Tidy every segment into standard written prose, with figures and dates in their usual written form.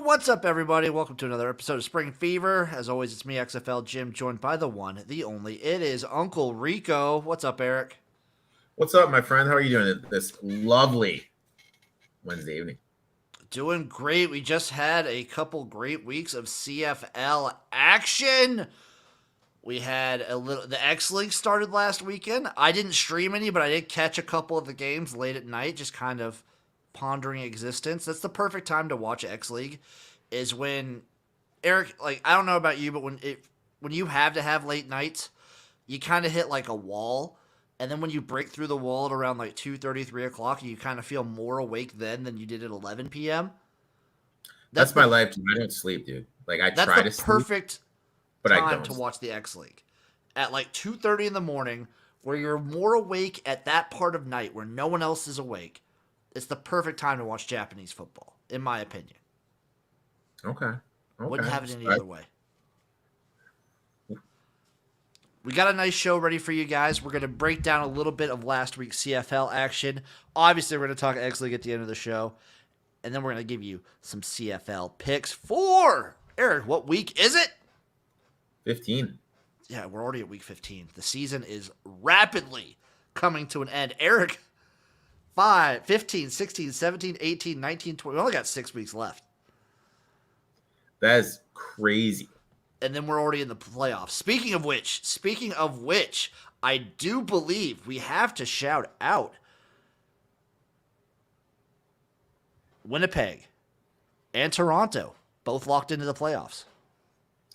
What's up, everybody? Welcome to another episode of Spring Fever. As always, it's me, XFL Jim, joined by the one, the only. It is Uncle Rico. What's up, Eric? What's up, my friend? How are you doing this lovely Wednesday evening? Doing great. We just had a couple great weeks of CFL action. We had the X League started last weekend. I didn't stream any, but I did catch a couple of the games late at night, just kind of pondering existence. That's the perfect time to watch X League, is when Eric, like, I don't know about you, but when you have to have late nights, you kind of hit like a wall, and then when you break through the wall at around like 2:30, 3 o'clock, you kind of feel more awake then than you did at 11 p.m. That's my life, dude. I don't sleep, dude. Like, I try to sleep, perfect but I time don't. to watch the X League at like 2:30 in the morning, where you're more awake at that part of night where no one else is awake. It's the perfect time to watch Japanese football, in my opinion. Okay. Wouldn't have it any other way. We got a nice show ready for you guys. We're going to break down a little bit of last week's CFL action. Obviously, we're going to talk X League at the end of the show. And then we're going to give you some CFL picks for, Eric, what week is it? 15. Yeah, we're already at week 15. The season is rapidly coming to an end. Eric, 5, 15, 16, 17, 18, 19, 20. We only got 6 weeks left. That is crazy. And then we're already in the playoffs. Speaking of which, I do believe we have to shout out Winnipeg and Toronto, both locked into the playoffs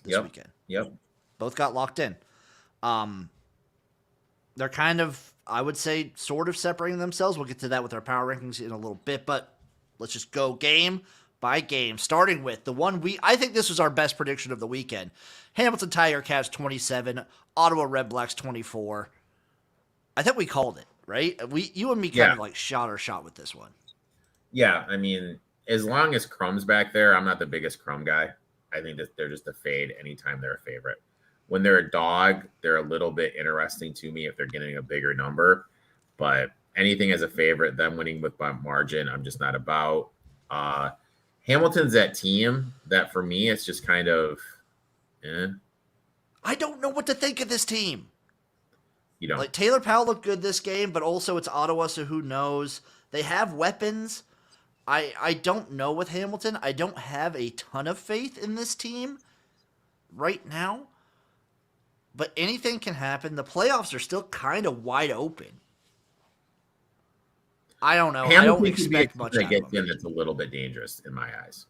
this weekend. Yep. Both got locked in. They're kind of, I would say, sort of separating themselves. We'll get to that with our power rankings in a little bit, but let's just go game by game, starting with the one I think this was our best prediction of the weekend. Hamilton Tiger Cats 27, Ottawa Red Blacks 24. I think we called it, right? You and me kind of like shot our shot with this one. Yeah, I mean, as long as Crum's back there, I'm not the biggest Crum guy. I think that they're just a fade anytime they're a favorite. When they're a dog, they're a little bit interesting to me if they're getting a bigger number. But anything as a favorite, them winning with margin, I'm just not about. Hamilton's that team that for me, it's just kind of, I don't know what to think of this team. You know, like Taylor Powell looked good this game, but also it's Ottawa, so who knows? They have weapons. I don't know with Hamilton. I don't have a ton of faith in this team right now. But anything can happen. The playoffs are still kind of wide open. I don't know. Hamilton I don't expect much out of them. That's a little bit dangerous in my eyes.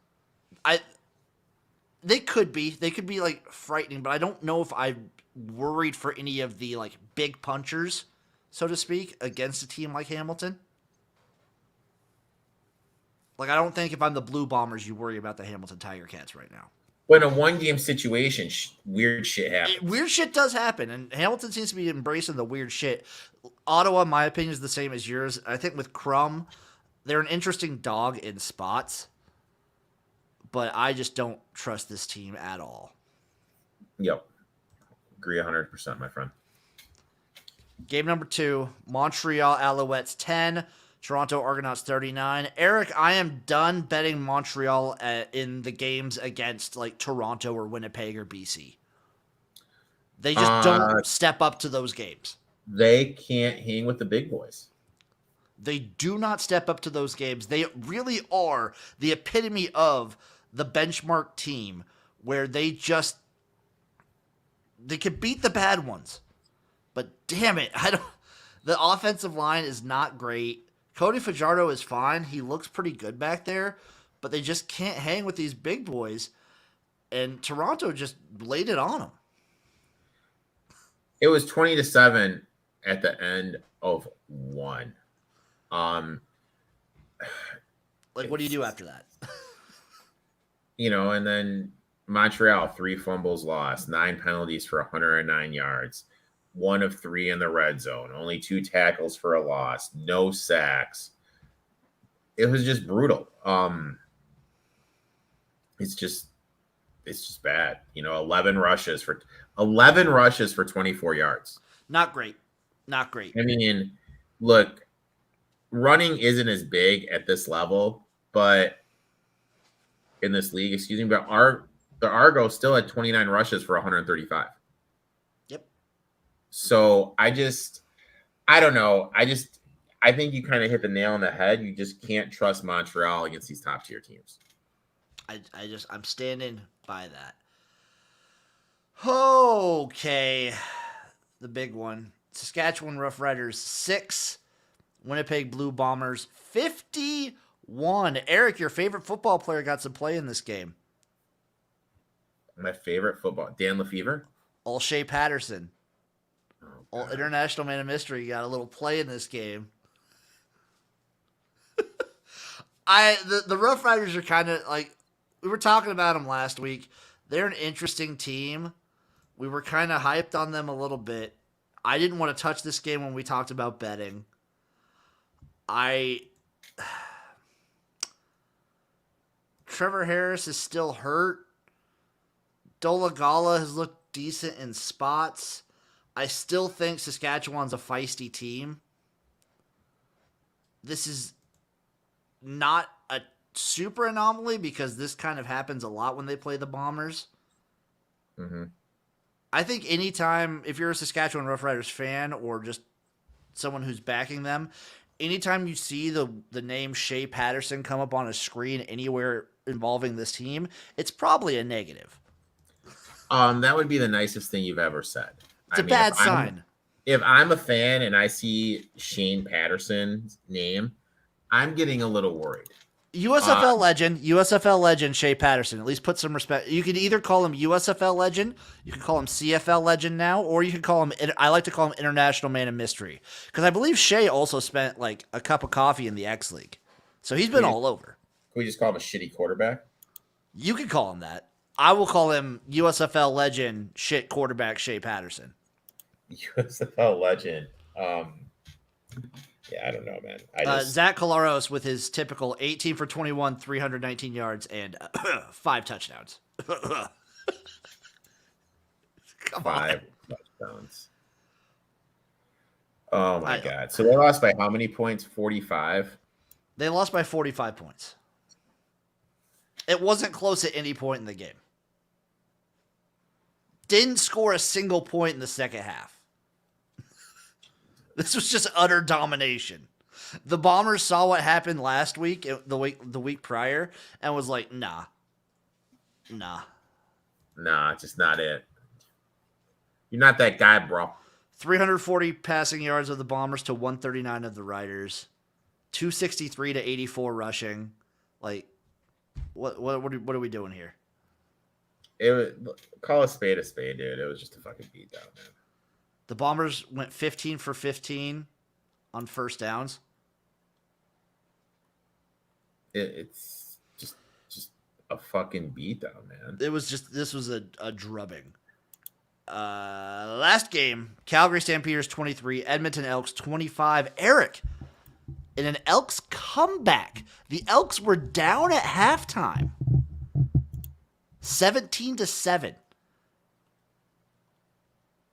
They could be. They could be like frightening, but I don't know if I'm worried for any of the like big punchers, so to speak, against a team like Hamilton. Like, I don't think if I'm the Blue Bombers, you worry about the Hamilton Tiger Cats right now. But in a one-game situation, weird shit happens. Weird shit does happen, and Hamilton seems to be embracing the weird shit. Ottawa, in my opinion, is the same as yours. I think with Crum, they're an interesting dog in spots, but I just don't trust this team at all. Yep. Agree 100%, my friend. Game number 2, Montreal Alouettes 10, Toronto Argonauts 39. Eric, I am done betting Montreal in the games against like Toronto or Winnipeg or BC. They just don't step up to those games. They can't hang with the big boys. They do not step up to those games. They really are the epitome of the benchmark team where they could beat the bad ones. But damn it, the offensive line is not great. Cody Fajardo is fine. He looks pretty good back there, but they just can't hang with these big boys. And Toronto just laid it on them. It was 20-7 at the end of one. Like, what do you do after that? And then Montreal, 3 fumbles lost, 9 penalties for 109 yards. 1 of 3 in the red zone, only 2 tackles for a loss, no sacks. It was just brutal. It's just bad. 11 rushes for 24 yards. Not great. I mean, look, running isn't as big at this level, but in this league, excuse me, but the Argo still had 29 rushes for 135. Yep. So I don't know. I think you kind of hit the nail on the head. You just can't trust Montreal against these top tier teams. I'm standing by that. Okay. The big one. Saskatchewan Roughriders 6, Winnipeg Blue Bombers 51. Eric, your favorite football player got some play in this game. My favorite football, Dan Lefevre. All Shea Patterson. Oh, All International Man of Mystery got a little play in this game. The Rough Riders are kind of like, we were talking about them last week. They're an interesting team. We were kind of hyped on them a little bit. I didn't want to touch this game when we talked about betting. Trevor Harris is still hurt. Dolagala has looked decent in spots. I still think Saskatchewan's a feisty team. This is not a super anomaly because this kind of happens a lot when they play the Bombers. Mm-hmm. I think anytime, if you're a Saskatchewan Roughriders fan or just someone who's backing them, anytime you see the name Shea Patterson come up on a screen anywhere involving this team, it's probably a negative. That would be the nicest thing you've ever said. It's a bad sign. If I'm a fan and I see Shane Patterson's name, I'm getting a little worried. USFL legend Shea Patterson. At least put some respect. You can either call him USFL legend, you can call him CFL legend now, or you can call him, I like to call him International Man of Mystery. Because I believe Shea also spent like a cup of coffee in the X League. So he's been all over. Can we just call him a shitty quarterback? You can call him that. I will call him USFL legend shit quarterback Shea Patterson. USFL legend. Yeah, I don't know, man. Zach Collaros with his typical 18 for 21, 319 yards, and 5 touchdowns. Five touchdowns. Oh, my God. So they lost by how many points? 45? They lost by 45 points. It wasn't close at any point in the game. Didn't score a single point in the second half. This was just utter domination. The Bombers saw what happened last week, the week prior, and was like, nah, just not it. You're not that guy, bro. 340 passing yards of the Bombers to 139 of the Riders, 263 to 84 rushing. Like, what are we doing here? Call a spade, dude. It was just a fucking beatdown, man. The Bombers went 15 for 15 on first downs. It's just a fucking beatdown, man. This was a drubbing. Last game, Calgary Stampeders 23, Edmonton Elks 25. Eric, in an Elks comeback, the Elks were down at halftime, 17-7.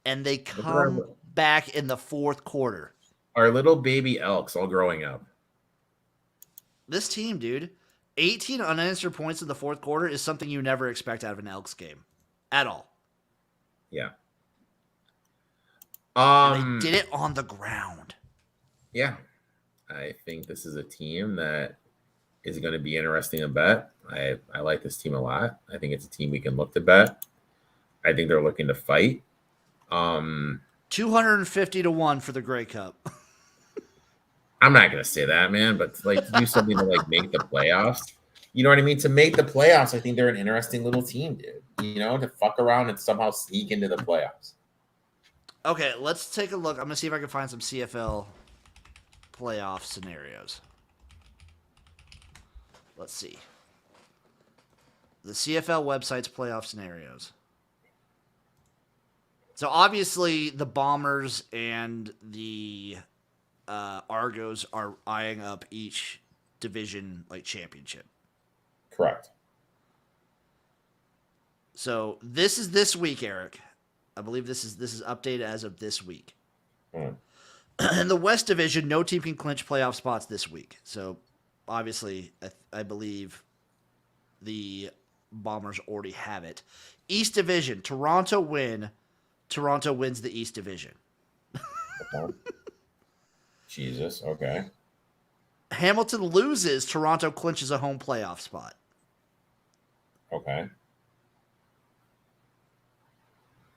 And they come back in the fourth quarter. Our little baby Elks all growing up. This team, dude, 18 unanswered points in the fourth quarter is something you never expect out of an Elks game. At all. Yeah. And they did it on the ground. Yeah. I think this is a team that is going to be interesting to bet. I like this team a lot. I think it's a team we can look to bet. I think they're looking to fight. 250 to 1 for the Grey Cup. I'm not gonna say that, man, but like to do something to like make the playoffs. You know what I mean? To make the playoffs, I think they're an interesting little team, dude. You know, to fuck around and somehow sneak into the playoffs. Okay, let's take a look. I'm gonna see if I can find some CFL playoff scenarios. Let's see. The CFL website's playoff scenarios. So obviously the Bombers and the Argos are eyeing up each division like championship. Correct. So this is this week, Eric. I believe this is updated as of this week. In the West Division, no team can clinch playoff spots this week. So, obviously, I believe the Bombers already have it. East Division, Toronto win. Toronto wins the East Division. Okay. Jesus. Okay. Hamilton loses. Toronto clinches a home playoff spot. Okay.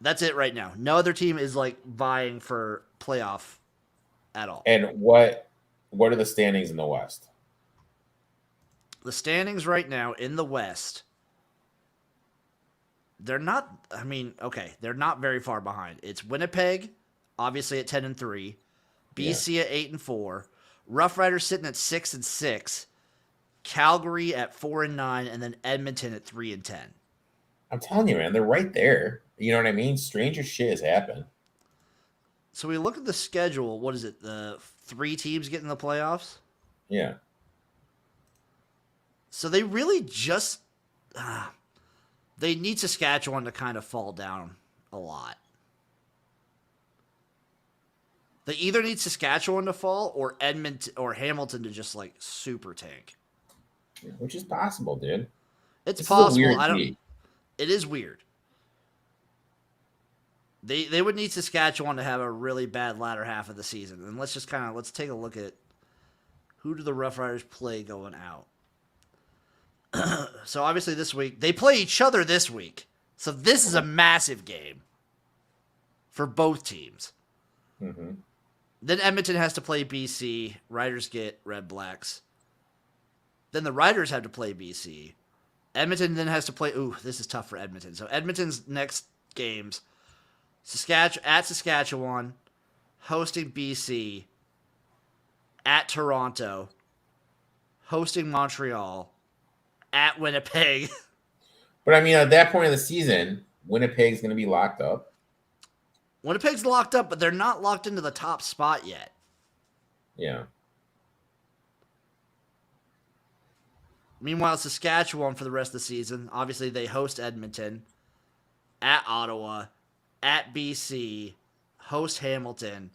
That's it right now. No other team is like vying for playoff at all. And what are the standings in the West? The standings right now in the West, they're not. I mean, okay, they're not very far behind. It's Winnipeg, obviously at 10-3, BC at 8-4, Rough Riders sitting at 6-6, Calgary at 4-9, and then Edmonton at 3-10. I'm telling you, man, they're right there. You know what I mean? Stranger shit has happened. So we look at the schedule. What is it? The 3 teams get in the playoffs? Yeah. So they really just they need Saskatchewan to kind of fall down a lot. They either need Saskatchewan to fall or Edmonton or Hamilton to just like super tank. Which is possible, dude. It's This possible. Is a weird I don't. league. It is weird. They would need Saskatchewan to have a really bad latter half of the season. And let's take a look at who do the Rough Riders play going out. So obviously this week they play each other this week. So this is a massive game for both teams. Mm-hmm. Then Edmonton has to play BC. Riders get Red Blacks. Then the Riders have to play BC. Edmonton then has to play. Ooh, this is tough for Edmonton. So Edmonton's next games: Saskatchewan, hosting BC, at Toronto, hosting Montreal, at Winnipeg. But I mean, at that point of the season, Winnipeg's going to be locked up. Winnipeg's locked up, but they're not locked into the top spot yet. Yeah. Meanwhile, Saskatchewan for the rest of the season, obviously they host Edmonton, at Ottawa, at BC, host Hamilton,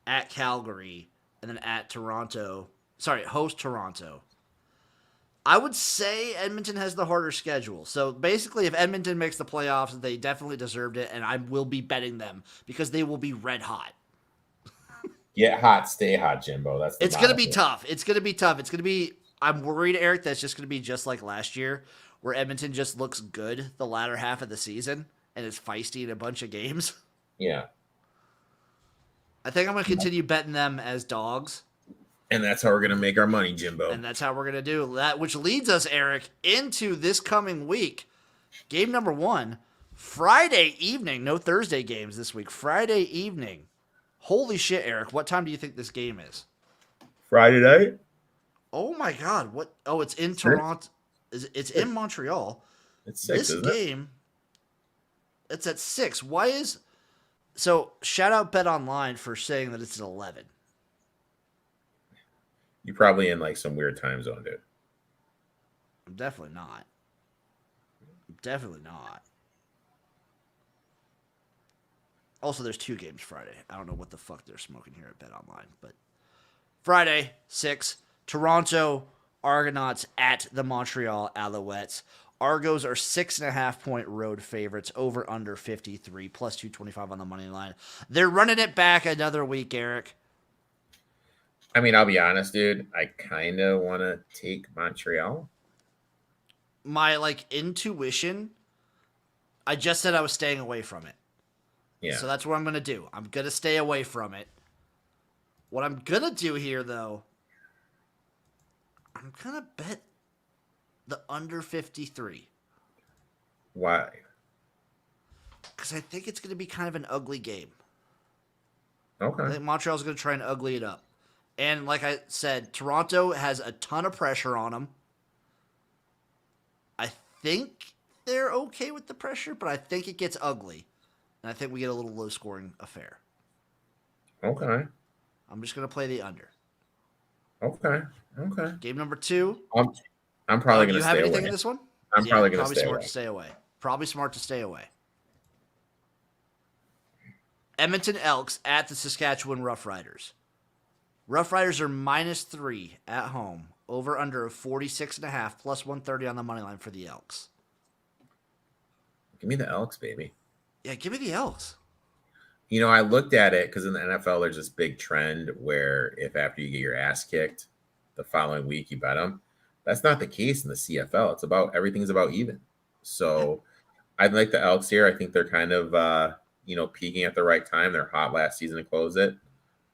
at Calgary, and then at Toronto. Sorry, host Toronto. I would say Edmonton has the harder schedule. So basically, if Edmonton makes the playoffs, they definitely deserved it, and I will be betting them because they will be red hot. Get hot, stay hot, Jimbo. It's going to be tough. It's going to be tough. It's going to be. I'm worried, Eric, that's just going to be just like last year, where Edmonton just looks good the latter half of the season and is feisty in a bunch of games. Yeah. I think I'm going to continue betting them as dogs. And that's how we're going to make our money, Jimbo. And that's how we're going to do that, which leads us, Eric, into this coming week. Game number 1, Friday evening. No Thursday games this week. Friday evening. Holy shit, Eric. What time do you think this game is? Friday night? Oh, my God. What? Oh, it's in Toronto. It's in Montreal. It's 6, this game, it's at 6. Why is... So, shout out Bet Online for saying that it's at 11. You're probably in like some weird time zone, dude. I'm definitely not. Definitely not. Also, there's 2 games Friday. I don't know what the fuck they're smoking here at Bet Online, but Friday, 6, Toronto Argonauts at the Montreal Alouettes. Argos are 6.5-point road favorites, over under 53, plus 225 on the money line. They're running it back another week, Eric. I mean, I'll be honest, dude. I kind of want to take Montreal. My intuition, I just said I was staying away from it. Yeah. So that's what I'm going to do. I'm going to stay away from it. What I'm going to do here, though, I'm going to bet the under 53. Why? Because I think it's going to be kind of an ugly game. Okay. I think Montreal's going to try and ugly it up. And like I said, Toronto has a ton of pressure on them. I think they're okay with the pressure, but I think it gets ugly. And I think we get a little low-scoring affair. Okay. I'm just going to play the under. Okay. Game number 2. I'm probably going to stay away. You have anything in this one? I'm probably going to stay smart away. To stay away. Probably smart to stay away. Edmonton Elks at the Saskatchewan Roughriders. Rough Riders are -3 at home. Over under of 46.5 plus 130 on the money line for the Elks. Give me the Elks, baby. Yeah, give me the Elks. I looked at it because in the NFL, there's this big trend where if after you get your ass kicked, the following week you bet them. That's not the case in the CFL. It's about everything's about even. Yeah. So I'd like the Elks here. I think they're kind of peaking at the right time. They're hot last season to close it.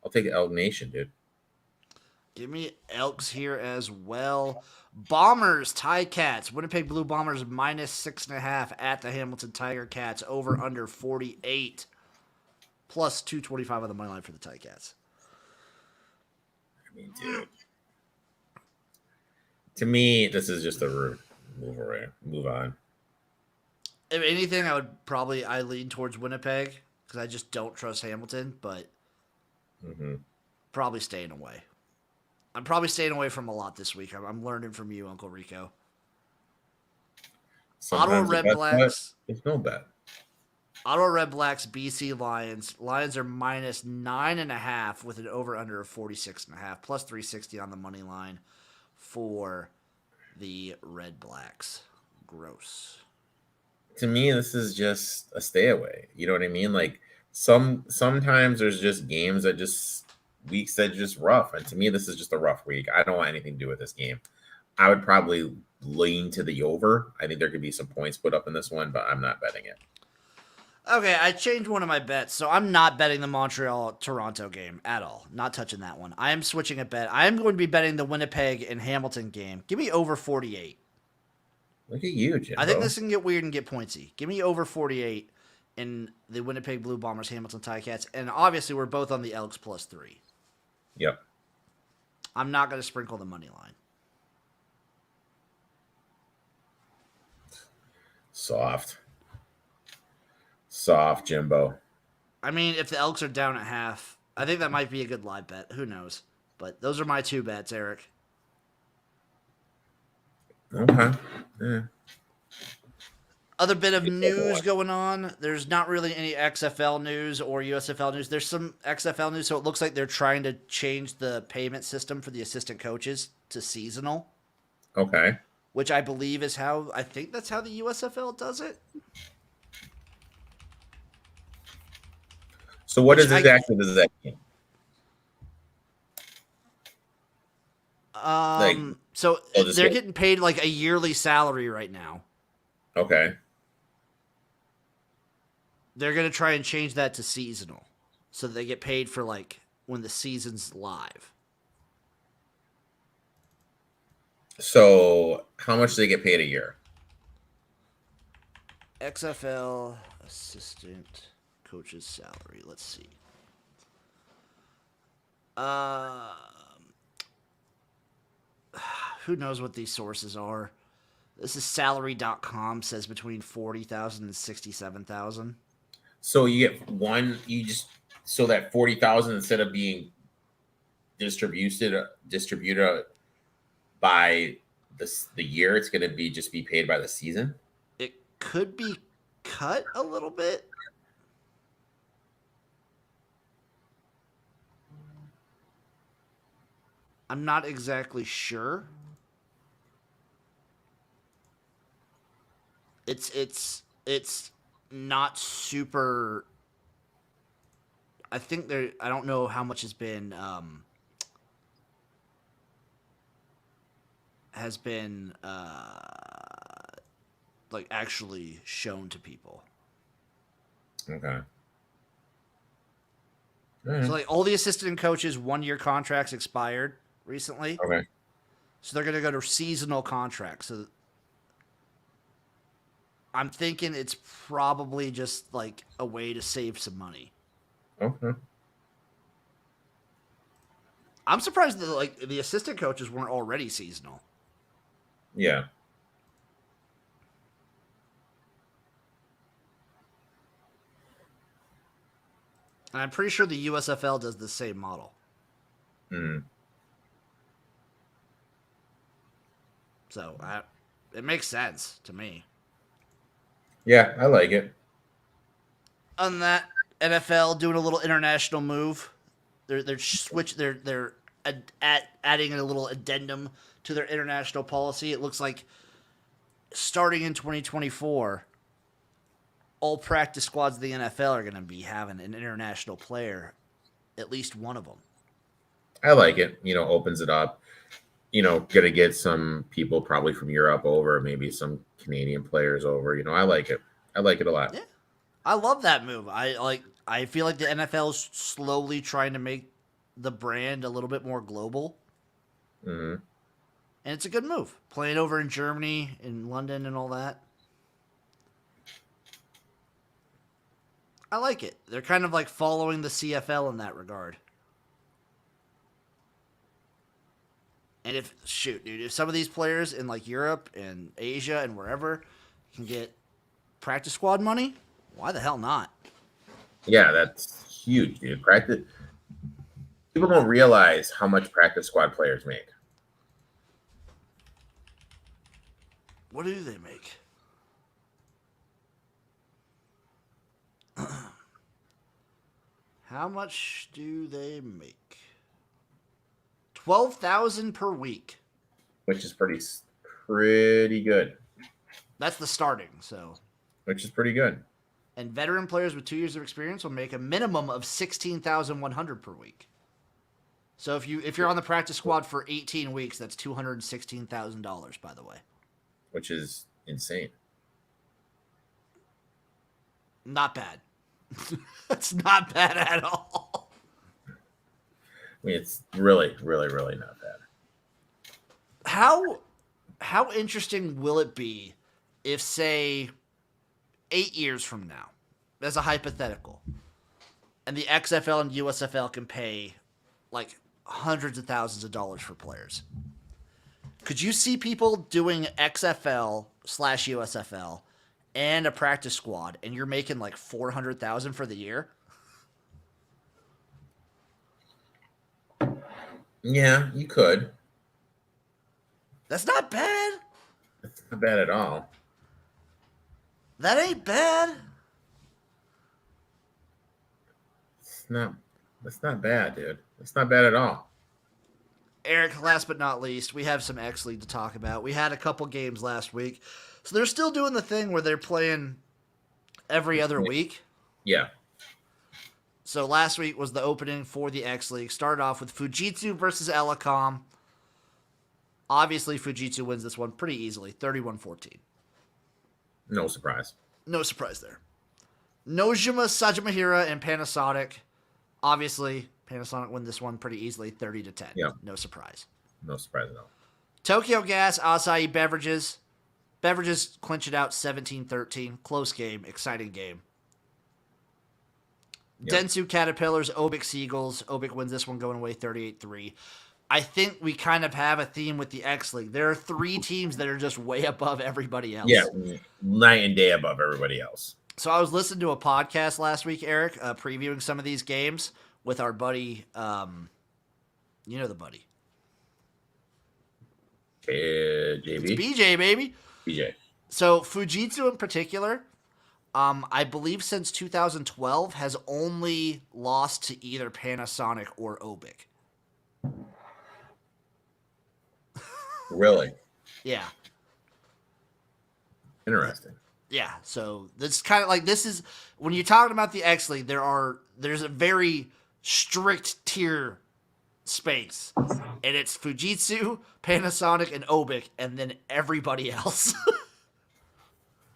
I'll take Elk Nation, dude. Give me Elks here as well. Bombers, Ticats. Winnipeg Blue Bombers -6.5 at the Hamilton Tiger Cats. Over under 48 plus 225 on the money line for the Ticats. I mean, dude. To me, this is just a move on. If anything, I lean towards Winnipeg because I just don't trust Hamilton, but probably staying away. I'm probably staying away from a lot this week. I'm learning from you, Uncle Rico. Ottawa Red Blacks. It's no bet. Ottawa Red Blacks, BC Lions. Lions are -9.5 with an over-under of 46.5 plus 360 on the money line for the Red Blacks. Gross. To me, this is just a stay away. You know what I mean? Like sometimes there's just games that just weeks that are just rough. And to me, this is just a rough week. I don't want anything to do with this game. I would probably lean to the over. I think there could be some points put up in this one, but I'm not betting it. Okay, I changed one of my bets, so I'm not betting the Montreal-Toronto game at all. Not touching that one. I am switching a bet. I am going to be betting the Winnipeg and Hamilton game. Give me over 48. Look at you, Jimbo. I think this can get weird and get pointsy. Give me over 48 in the Winnipeg Blue Bombers, Hamilton Ticats, and obviously we're both on the Elks +3. Yep. I'm not going to sprinkle the money line. Soft, Jimbo. I mean, if the Elks are down at half, I think that might be a good live bet. Who knows? But those are my two bets, Eric. Okay. Yeah. Other bit of news going on. There's not really any XFL news or USFL news. There's some XFL news, so it looks like they're trying to change the payment system for the assistant coaches to seasonal. Okay. Which I believe is I think that's how the USFL does it. So what is exactly does that mean? So they're getting paid like a yearly salary right now. Okay. They're going to try and change that to seasonal so that they get paid for like when the season's live. So how much do they get paid a year? XFL assistant coach's salary. Let's see. Who knows what these sources are? This is salary.com, says between 40,000 and 67,000. So you get so that 40,000 instead of being distributed by the year, it's going to be paid by the season. It could be cut a little bit. I'm not exactly sure. It's not super. I think I don't know how much has been like actually shown to people. Okay. So like all the assistant coaches 1-year contracts expired recently. Okay. So they're going to go to seasonal contracts. So I'm thinking it's probably just like a way to save some money. Okay. I'm surprised that like the assistant coaches weren't already seasonal. Yeah. And I'm pretty sure the USFL does the same model. So it makes sense to me. Yeah, I like it. On that, NFL doing a little international move. They're adding a little addendum to their international policy. It looks like starting in 2024, all practice squads of the NFL are going to be having an international player, at least one of them. I like it. Opens it up. Gonna get some people probably from Europe over, maybe some Canadian players over. I like it. I like it a lot. Yeah, I love that move. I feel like the NFL is slowly trying to make the brand a little bit more global. Mm-hmm. And it's a good move. Playing over in Germany, in London, and all that. I like it. They're kind of like following the CFL in that regard. And if some of these players in like Europe and Asia and wherever can get practice squad money, why the hell not? Yeah, that's huge, dude. Practice. People don't realize how much practice squad players make. What do they make? How much do they make? 12,000 per week, which is pretty good. That's the starting, which is pretty good. And veteran players with 2 years of experience will make a minimum of 16,100 per week. So if you're on the practice squad for 18 weeks, that's $216,000, by the way. Which is insane. Not bad. That's not bad at all. I mean, it's really, really, really not bad. How interesting will it be if, say, 8 years from now, as a hypothetical, and the XFL and USFL can pay like hundreds of thousands of dollars for players? Could you see people doing XFL/USFL and a practice squad, and you're making like $400,000 for the year? Yeah, you could. That's not bad. That's not bad at all. That ain't bad. That's not bad, dude. That's not bad at all. Eric, last but not least, we have some X League to talk about. We had a couple games last week. So they're still doing the thing where they're playing every other week. Yeah. So last week was the opening for the X League. Started off with Fujitsu versus Elecom. Obviously, Fujitsu wins this one pretty easily, 31-14. No surprise. No surprise there. Nojima, Sajimahira, and Panasonic. Obviously, Panasonic win this one pretty easily, 30-10. Yeah. No surprise. No surprise at all. Tokyo Gas, Asahi Beverages. Beverages clinch it out 17-13. Close game, exciting game. Yep. Dentsu Caterpillars, Obik Seagulls. Obik wins this one going away 38-3. I think we kind of have a theme with the X League. There are 3 teams that are just way above everybody else. Yeah, night and day above everybody else. So I was listening to a podcast last week, Eric, previewing some of these games with our buddy, you know the buddy. JB? It's BJ, baby. BJ. So Fujitsu in particular, I believe since 2012 has only lost to either Panasonic or Obik. Really? Yeah. Interesting. Yeah, so that's kind of like, this is when you're talking about the X League, there's a very strict tier space, and it's Fujitsu, Panasonic, and Obik, and then everybody else.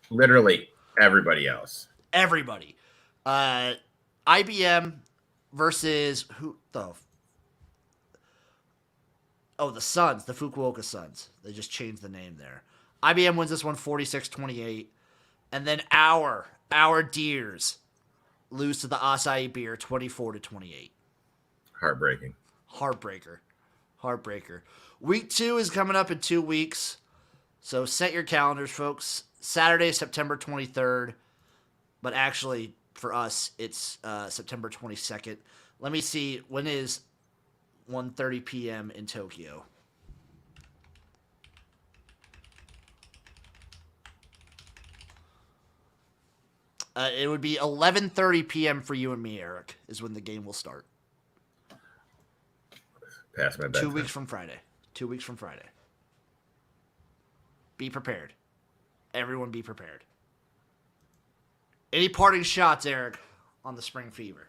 Literally everybody else. Everybody. IBM versus who the? Oh, the Suns, the Fukuoka Suns. They just changed the name there. IBM wins this one 46-28. And then our Deers lose to the Asahi Beer 24-28. Heartbreaking. Heartbreaker. Week 2 is coming up in 2 weeks. So set your calendars, folks. Saturday, September 23rd. But actually, for us, it's September 22nd. Let me see. When is 1:30 p.m. in Tokyo? It would be 11:30 p.m. for you and me, Eric, is when the game will start. past my 2 bedtime. weeks from Friday. 2 weeks from Friday. Be prepared. Everyone be prepared. Any parting shots, Eric, on the Spring Fever?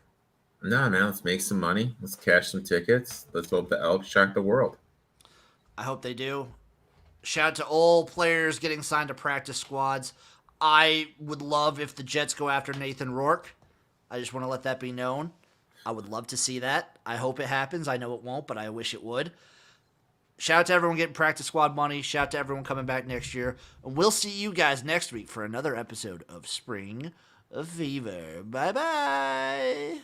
No, man, let's make some money. Let's cash some tickets. Let's hope the Elks shock the world. I hope they do. Shout out to all players getting signed to practice squads. I would love if the Jets go after Nathan Rourke. I just want to let that be known. I would love to see that. I hope it happens. I know it won't, but I wish it would. Shout out to everyone getting practice squad money. Shout out to everyone coming back next year. And we'll see you guys next week for another episode of Spring Fever. Bye-bye.